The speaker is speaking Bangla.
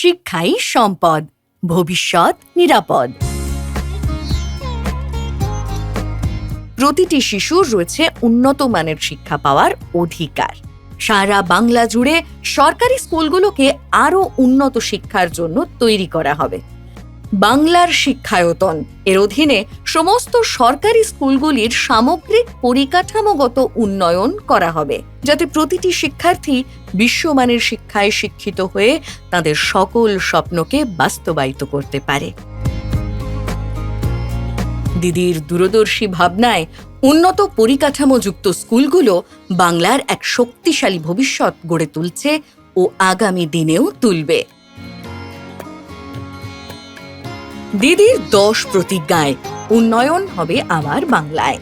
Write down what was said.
শিক্ষাই সম্পদ, ভবিষ্যৎ নিরাপদ। প্রতিটি শিশুর রয়েছে উন্নত মানের শিক্ষা পাওয়ার অধিকার। সারা বাংলা জুড়ে সরকারি স্কুলগুলোকে আরও উন্নত শিক্ষার জন্য তৈরি করা হবে। বাংলার শিক্ষায়তন এর অধীনে সমস্ত সরকারি স্কুলগুলির সামগ্রিক পরিকাঠামোগত উন্নয়ন করা হবে, যাতে প্রতিটি শিক্ষার্থী বিশ্বমানের শিক্ষায় শিক্ষিত হয়ে তাদের সকল স্বপ্নকে বাস্তবায়িত করতে পারে। দিদির দূরদর্শী ভাবনায় উন্নত পরিকাঠামোযুক্ত স্কুলগুলো বাংলার এক শক্তিশালী ভবিষ্যৎ গড়ে তুলছে ও আগামী দিনেও তুলবে। দিদির 10 প্রতিজ্ঞায় উন্নয়ন হবে আমার বাংলায়।